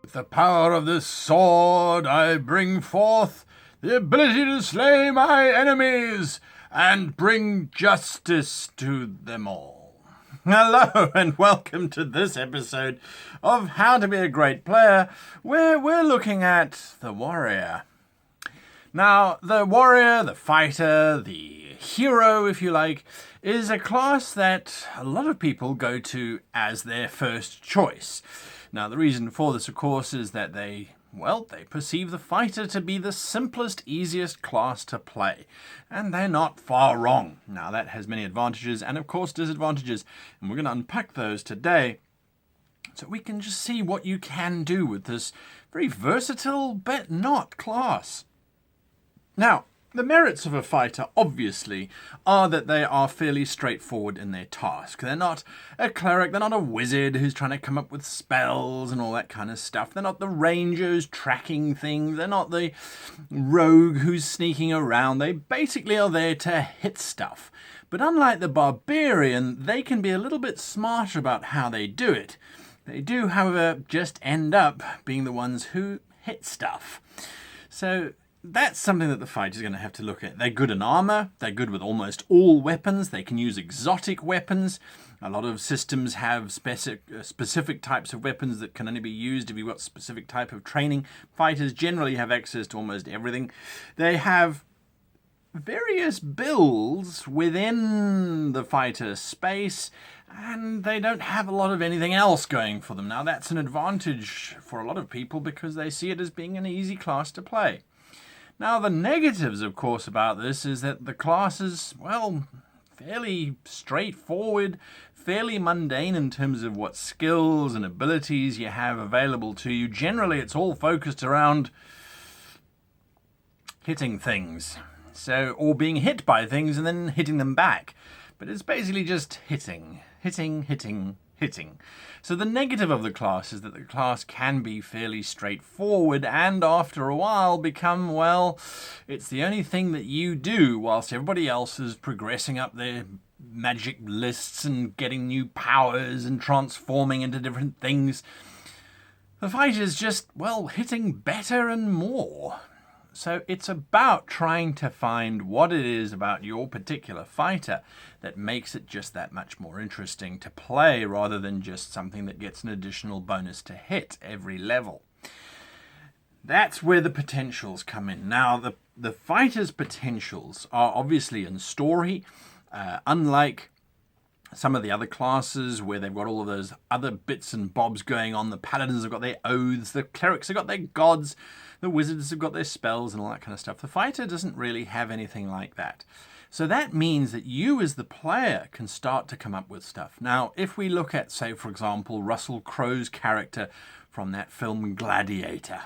With the power of this sword I bring forth the ability to slay my enemies and bring justice to them all. Hello and welcome to this episode of How to Be a Great Player, where we're looking at the warrior. Now, the warrior, the fighter, the hero, if you like, is a class that a lot of people go to as their first choice. Now, the reason for this, of course, is that they perceive the fighter to be the simplest, easiest class to play. And they're not far wrong. Now, that has many advantages and, of course, disadvantages. And we're going to unpack those today so we can just see what you can do with this very versatile but not class. Now, the merits of a fighter, obviously, are that they are fairly straightforward in their task. They're not a cleric, they're not a wizard who's trying to come up with spells and all that kind of stuff. They're not the ranger who's tracking things. They're not the rogue who's sneaking around. They basically are there to hit stuff. But unlike the barbarian, they can be a little bit smarter about how they do it. They do, however, just end up being the ones who hit stuff. So that's something that the fighter's going to have to look at. They're good in armor. They're good with almost all weapons. They can use exotic weapons. A lot of systems have specific types of weapons that can only be used if you've got specific type of training. Fighters generally have access to almost everything. They have various builds within the fighter space, and they don't have a lot of anything else going for them. Now, that's an advantage for a lot of people because they see it as being an easy class to play. Now, the negatives, of course, about this is that the class is, fairly straightforward, fairly mundane in terms of what skills and abilities you have available to you. Generally, it's all focused around hitting things. Or being hit by things and then hitting them back. But it's basically just hitting. So the negative of the class is that the class can be fairly straightforward and after a while become, it's the only thing that you do whilst everybody else is progressing up their magic lists and getting new powers and transforming into different things. The fighter's just, hitting better and more. So it's about trying to find what it is about your particular fighter that makes it just that much more interesting to play rather than just something that gets an additional bonus to hit every level. That's where the potentials come in. Now, the fighter's potentials are obviously in story, unlike some of the other classes where they've got all of those other bits and bobs going on. The paladins have got their oaths, the clerics have got their gods, the wizards have got their spells and all that kind of stuff. The fighter doesn't really have anything like that. So that means that you as the player can start to come up with stuff. Now, if we look at, say, for example, Russell Crowe's character from that film Gladiator.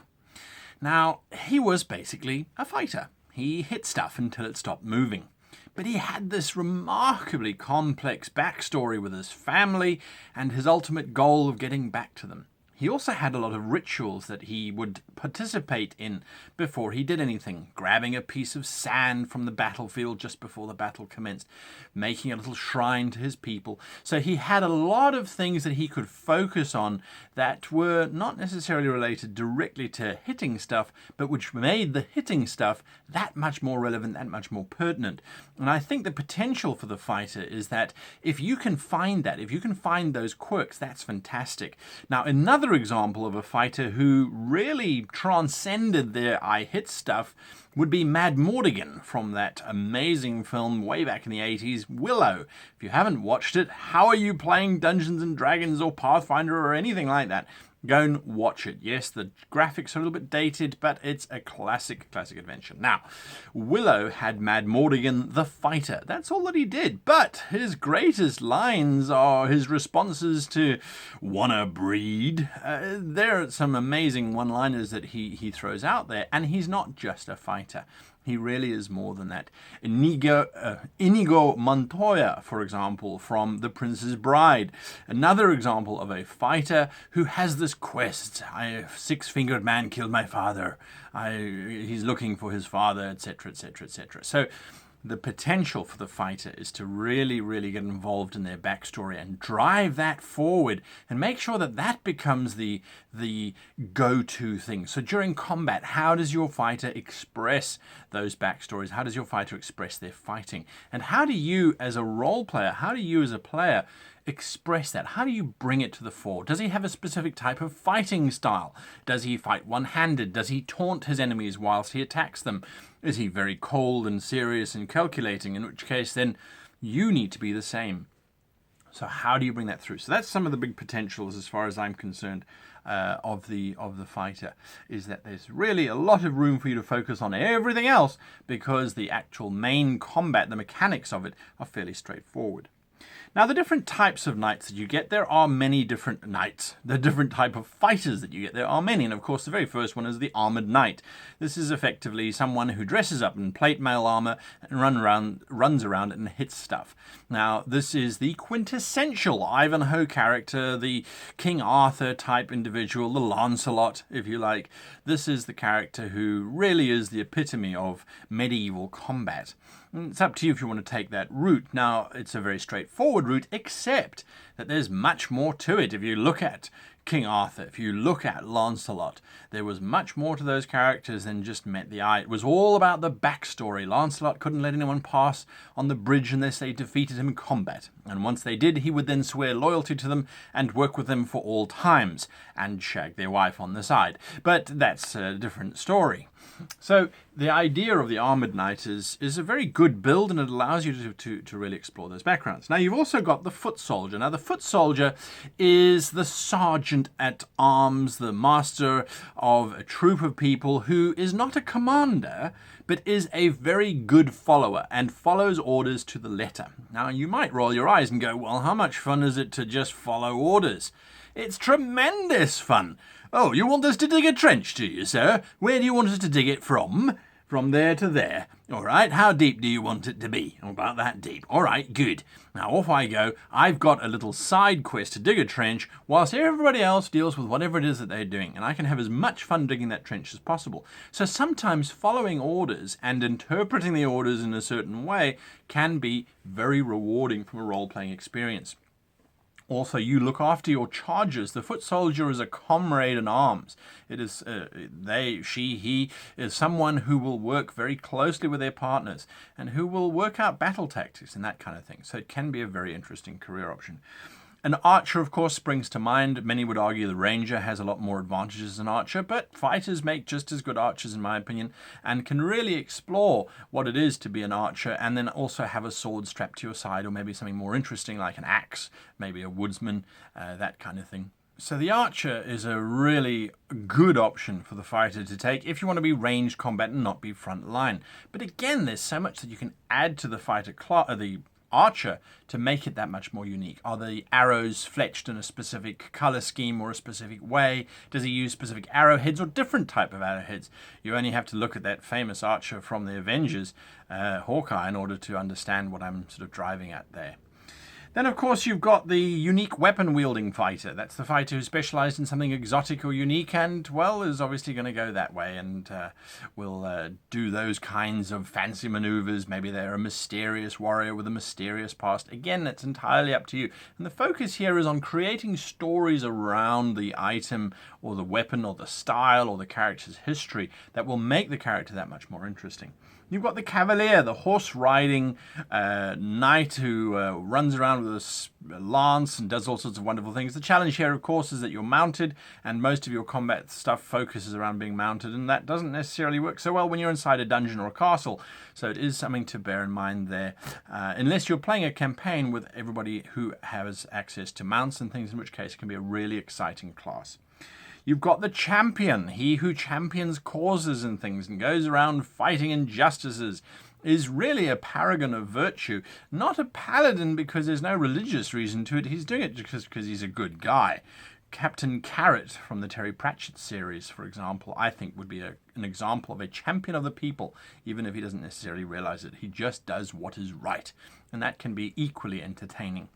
Now, he was basically a fighter. He hit stuff until it stopped moving. But he had this remarkably complex backstory with his family and his ultimate goal of getting back to them. He also had a lot of rituals that he would participate in before he did anything. Grabbing a piece of sand from the battlefield just before the battle commenced. Making a little shrine to his people. So he had a lot of things that he could focus on that were not necessarily related directly to hitting stuff, but which made the hitting stuff that much more relevant, that much more pertinent. And I think the potential for the fighter is that if you can find that, if you can find those quirks, that's fantastic. Now, another example of a fighter who really transcended their I hit stuff would be Mad Mortigan from that amazing film way back in the 80s, Willow. If you haven't watched it, how are you playing Dungeons and Dragons or Pathfinder or anything like that? Go and watch it. Yes, the graphics are a little bit dated, but it's a classic adventure. Now, Willow had Mad Mortigan the fighter. That's all that he did. But his greatest lines are his responses to "Wanna breed?" There are some amazing one-liners that he throws out there, and he's not just a fighter. He really is more than that. Inigo Montoya, for example, from The Prince's Bride. Another example of a fighter who has this quest. A six-fingered man killed my father. He's looking for his father, etc., etc., etc. So the potential for the fighter is to really, really get involved in their backstory and drive that forward and make sure that that becomes the go-to thing. So during combat, how does your fighter express those backstories? How does your fighter express their fighting? And how do you, as a role player, how do you as a player express that? How do you bring it to the fore? Does he have a specific type of fighting style? Does he fight one-handed? Does he taunt his enemies whilst he attacks them? Is he very cold and serious and calculating? In which case, then you need to be the same. So how do you bring that through? So that's some of the big potentials, as far as I'm concerned, of the fighter, is that there's really a lot of room for you to focus on everything else, because the actual main combat, the mechanics of it, are fairly straightforward. Now, the different types of knights that you get, there are many different knights. The different type of fighters that you get, there are many. And of course, the very first one is the armored knight. This is effectively someone who dresses up in plate mail armor and runs around and hits stuff. Now, this is the quintessential Ivanhoe character, the King Arthur type individual, the Lancelot, if you like. This is the character who really is the epitome of medieval combat. It's up to you if you want to take that route. Now, it's a very straightforward route, except that there's much more to it. If you look at King Arthur, if you look at Lancelot, there was much more to those characters than just met the eye. It was all about the backstory. Lancelot couldn't let anyone pass on the bridge unless they defeated him in combat. And once they did, he would then swear loyalty to them and work with them for all times and shag their wife on the side. But that's a different story. So the idea of the armored knight is a very good build, and it allows you to really explore those backgrounds. Now, you've also got the foot soldier. Now, the foot soldier is the sergeant at arms, the master of a troop of people who is not a commander, but is a very good follower and follows orders to the letter. Now, you might roll your eyes and go, well, how much fun is it to just follow orders? It's tremendous fun. Oh, you want us to dig a trench, do you, sir? Where do you want us to dig it from? From there to there. All right, how deep do you want it to be? About that deep. All right, good. Now off I go. I've got a little side quest to dig a trench whilst everybody else deals with whatever it is that they're doing. And I can have as much fun digging that trench as possible. So sometimes following orders and interpreting the orders in a certain way can be very rewarding from a role-playing experience. Also, you look after your chargers. The foot soldier is a comrade in arms. It is he is someone who will work very closely with their partners and who will work out battle tactics and that kind of thing. So it can be a very interesting career option. An archer, of course, springs to mind. Many would argue the ranger has a lot more advantages as an archer, but fighters make just as good archers, in my opinion, and can really explore what it is to be an archer and then also have a sword strapped to your side, or maybe something more interesting like an axe, maybe a woodsman, that kind of thing. So the archer is a really good option for the fighter to take if you want to be ranged combat and not be front line. But again, there's so much that you can add to the the archer to make it that much more unique. Are the arrows fletched in a specific color scheme or a specific way? Does he use specific arrowheads or different type of arrowheads? You only have to look at that famous archer from the Avengers, Hawkeye, in order to understand what I'm sort of driving at there. Then, of course, you've got the unique weapon-wielding fighter. That's the fighter who specialized in something exotic or unique and, well, is obviously going to go that way and will do those kinds of fancy maneuvers. Maybe they're a mysterious warrior with a mysterious past. Again, that's entirely up to you. And the focus here is on creating stories around the item or the weapon or the style or the character's history that will make the character that much more interesting. You've got the cavalier, the horse-riding knight who runs around with a lance and does all sorts of wonderful things. The challenge here, of course, is that you're mounted, and most of your combat stuff focuses around being mounted, and that doesn't necessarily work so well when you're inside a dungeon or a castle. So it is something to bear in mind there, unless you're playing a campaign with everybody who has access to mounts and things, in which case it can be a really exciting class. You've got the champion, he who champions causes and things and goes around fighting injustices, is really a paragon of virtue. Not a paladin because there's no religious reason to it. He's doing it just because he's a good guy. Captain Carrot from the Terry Pratchett series, for example, I think would be an example of a champion of the people, even if he doesn't necessarily realize it. He just does what is right, and that can be equally entertaining.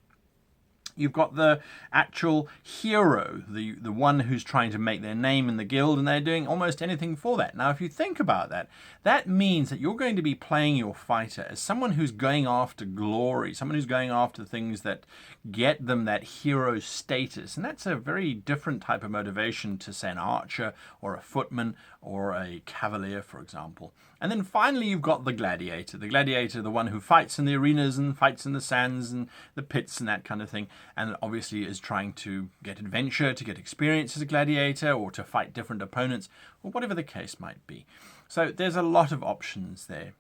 You've got the actual hero, the one who's trying to make their name in the guild, and they're doing almost anything for that. Now, if you think about that, that means that you're going to be playing your fighter as someone who's going after glory, someone who's going after things that get them that hero status. And that's a very different type of motivation to, say, an archer or a footman or a cavalier, for example. And then finally, you've got the gladiator. The gladiator, the one who fights in the arenas and fights in the sands and the pits and that kind of thing. And obviously is trying to get adventure, to get experience as a gladiator, or to fight different opponents, or whatever the case might be. So there's a lot of options there.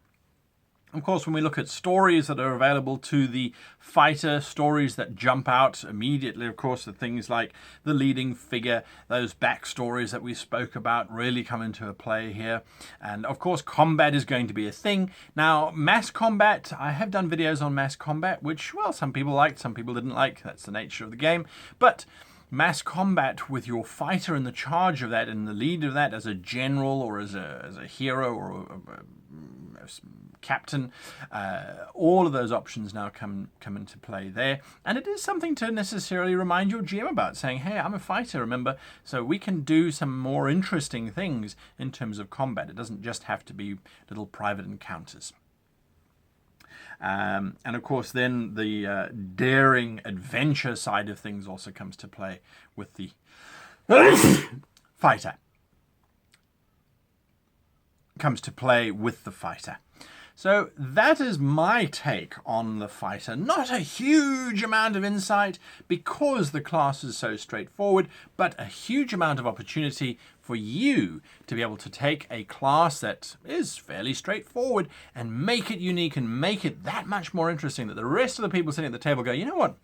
Of course, when we look at stories that are available to the fighter, stories that jump out immediately, of course, the things like the leading figure, those backstories that we spoke about really come into play here. And of course, combat is going to be a thing. Now, mass combat, I have done videos on mass combat, which, well, some people liked, some people didn't like. That's the nature of the game. But mass combat with your fighter in the charge of that and the lead of that as a general or as a hero or a captain, all of those options now come into play there. And it is something to necessarily remind your GM about, saying, hey, I'm a fighter, remember, so we can do some more interesting things in terms of combat. It doesn't just have to be little private encounters. And of course, then the daring adventure side of things also comes to play with the fighter. So that is my take on the fighter. Not a huge amount of insight because the class is so straightforward, but a huge amount of opportunity for you to be able to take a class that is fairly straightforward and make it unique and make it that much more interesting that the rest of the people sitting at the table go, you know what?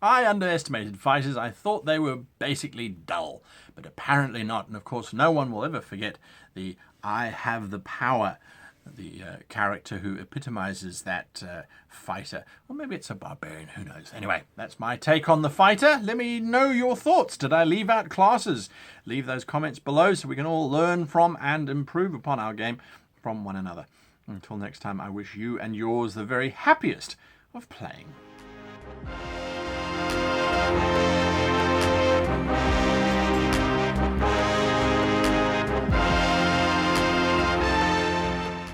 I underestimated fighters. I thought they were basically dull, but apparently not. And of course, no one will ever forget the I have the power, the character who epitomizes that fighter. Or maybe it's a barbarian, who knows. Anyway, that's my take on the fighter. Let me know your thoughts. Did I leave out classes? Leave those comments below so we can all learn from and improve upon our game from one another. Until next time, I wish you and yours the very happiest of playing.